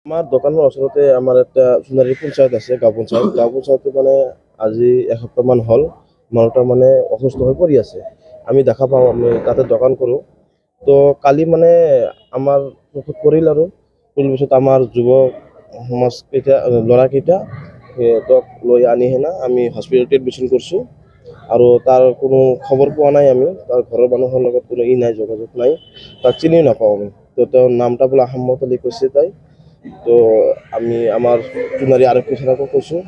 আমাৰ দোকানেৰ ওচৰতে আমাৰ এটা সোণাৰী পঞ্চায়ত আছে, গাঁও পঞ্চায়ত। গাঁও পঞ্চায়তে মানে আজি এসপ্তাহমান হ'ল মানুহটা মানে অসুস্থ হৈ পৰি আছে। আমি দেখা পাওঁ, আমি তাতে দোকান কৰোঁ। তো কালি মানে আমাৰ চকুত পৰিল আৰু পিছত আমাৰ যুৱ সমাজকেইটা ল'ৰাকেইটা সিহঁতক লৈ আনি হেনা আমি হস্পিটেলত এডমিশ্যন কৰিছোঁ। আৰু তাৰ কোনো খবৰ পোৱা নাই, আমি তাৰ ঘৰৰ মানুহৰ লগত কোনো নাই, যোগাযোগ নাই, তাক চিনিও নাপাওঁ আমি। তো তেওঁৰ নামটা বোলে আহমদ আলী কৈছে তাই। তো আমি আমাৰ সোণাৰী আৰক্ষী থানাকো কৈছোঁ,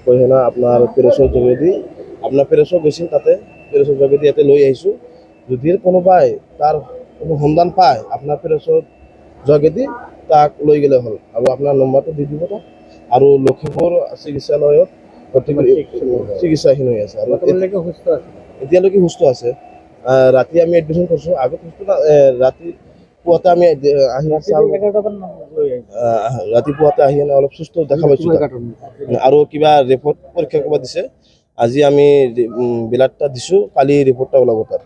কৈ হেনা আপোনাৰ পেৰেছৰ যোগেদি আপোনাৰ পেৰেছৰ গৈছিল, তাতে পেৰেছৰ যোগেদি ইয়াতে লৈ আহিছোঁ। যদি কোনোবাই তাৰ কোনো সন্ধান পায় আপোনাৰ পেৰেছৰ যোগেদি তাক লৈ গ'লে হ'ল, আৰু আপোনাৰ নম্বৰটো দি দিব তাক। আৰু লখিমপুৰ চিকিৎসালয়ত চিকিৎসাহীন হৈ আছে আৰু এতিয়ালৈকে সুস্থ আছে। ৰাতি আমি এডমিশ্যন কৰিছোঁ, আগত সুস্থ ৰাতি পুৱাতে আমি আহি ৰাতিপুৱাতে আহি অলপ সুস্থ দেখা পাইছোঁ আৰু কিবা ৰিপৰ্ট পৰীক্ষা কৰিব দিছে। আজি আমি বিলাটটা দিছোঁ, কালি ৰিপৰ্টটা ওলাব তাৰ।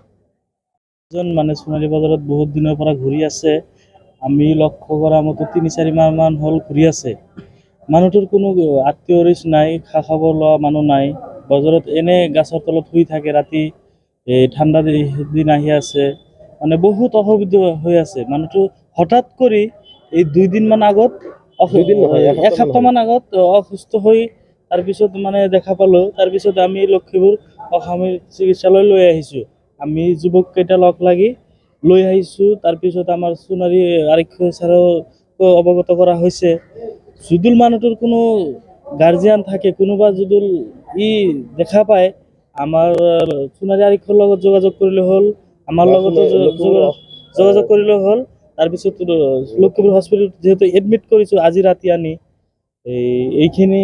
মানে সোণালী বজাৰত বহুত দিনৰ পৰা ঘূৰি আছে। আমি লক্ষ্য কৰা মতে ৩-৪ মাহমান হ'ল ঘূৰি আছে। মানুহটোৰ কোনো আত্মীয় ৰিচ নাই, খা খবৰ লোৱা মানুহ নাই। বজাৰত এনে গাছৰ তলত শুই থাকে ৰাতি। এই ঠাণ্ডা দিন আহি আছে, মানে বহুত অসুবিধা হৈ আছে। মানুহটো হঠাৎ কৰি এই 2 দিনমান আগত এসপ্তাহমান আগত অসুস্থ হৈ তাৰপিছত মানে দেখা পালোঁ। তাৰপিছত আমি লখিমপুৰ অসামৰিক চিকিৎসালয় লৈ আহিছোঁ। আমি যুৱককেইটা লগ লাগি লৈ আহিছোঁ। তাৰপিছত আমাৰ সোণাৰী আৰক্ষী ছাৰক অৱগত কৰা হৈছে। যদিও মানুহটোৰ কোনো গাৰ্জিয়ান থাকে, কোনোবা যদি দেখা পায়, আমাৰ সোণাৰী আৰক্ষীৰ লগত যোগাযোগ কৰিলে হ'ল, আমাৰ লগতো যোগাযোগ কৰিলে হ'ল। তাৰপিছত লখিমপুৰ হস্পিটেলত যিহেতু এডমিট কৰিছোঁ, আজি ৰাতি আনি এইখিনি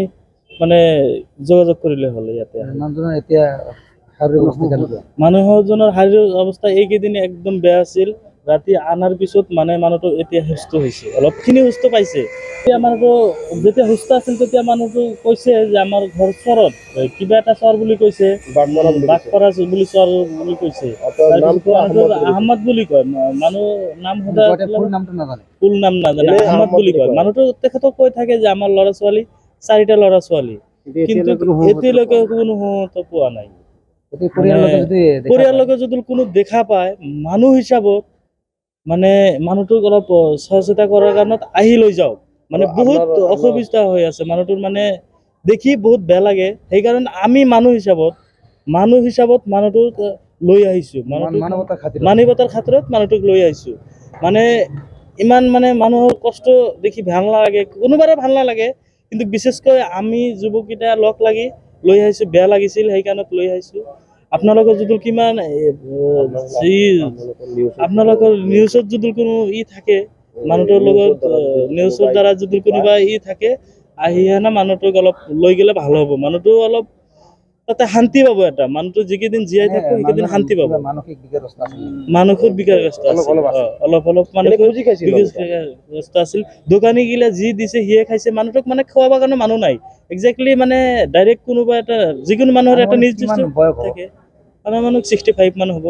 মানে যোগাযোগ কৰিলে হ'ল। ইয়াতে এতিয়া শাৰীৰিক অৱস্থা কেনেকুৱা? মানুহজনৰ শাৰীৰিক অৱস্থা এইকেইদিন একদম বেয়া আছিল। ৰাতি অনাৰ পিছত মানে মানুহটো এতিয়া সুস্থ হৈছে, অলপখিনি সুস্থ পাইছে। এতিয়া মানুহটো যেতিয়া সুস্থ আছিল, তেতিয়া মানুহটো কৈছে যে আমাৰ ঘৰ চৰত, কিবা এটা চৰ বুলি কৈছে, বাঘপাৰা বুলি চৰ বুলি কৈছে। আহমদ বুলি কয়, মানুহ নাম ফুল নাম নাজানে, আহমদ বুলি কয়। মানুহটো তেখেতক কৈ থাকে যে আমাৰ ল'ৰা ছোৱালী 4টা ল'ৰা ছোৱালী, কিন্তু এতিয়ালৈকে কোনো খবৰ পোৱা নাই। পৰিয়ালৰ যদি কোনো দেখা পায়, মানুহ হিচাপত মানে মানুহটোক অলপ চোৱা চিতা কৰাৰ কাৰণত আহি লৈ যাওক। মানে বহুত অসুবিধা হৈ আছে, মানুহটোৰ মানে দেখি বহুত বেয়া লাগে। সেইকাৰণে আমি মানুহ হিচাপত মানুহটোক লৈ আহিছোঁ, মানৱতাৰ খাতিৰত মানুহটোক লৈ আহিছোঁ। মানে ইমান মানে মানুহৰ কষ্ট দেখি ভাল নালাগে, কোনোবাৰে ভাল নালাগে, কিন্তু বিশেষকৈ আমি যুৱককেইটা লগ লাগি লৈ আহিছোঁ। বেয়া লাগিছিল, সেইকাৰণে লৈ আহিছোঁ। আপোনালোকৰ যদি কিমান আপোনালোকৰ নিউজত যদি কোনো থাকে, মানুহটোৰ লগত নিউজৰ দ্বাৰা যদি কোনোবা থাকে, আহি হেনে মানুহটোক অলপ লৈ গ'লে ভাল হ'ব। মানুহটো অলপ তাতে শান্তি পাব। এটা মানুহটো যিকেইদিন জীয়াই থাকিব সেইকেইদিন শান্তি পাব। মানসিক বিকাৰগ্ৰস্ত আছিল, অলপ মানসিক বিকাৰগ্ৰস্ত আছিল। দোকানীগিলা যি দিছে সিয়ে খাইছে। মানুহটোক মানে খোৱাবৰ কাৰণে মানুহ নাই। একজেক্টলি মানে ডাইৰেক্ট কোনোবা এটা যিকোনো মানুহৰ এটা নিৰ্দিষ্ট থাকে। আমাৰ মানুহ 65 মান হ'ব।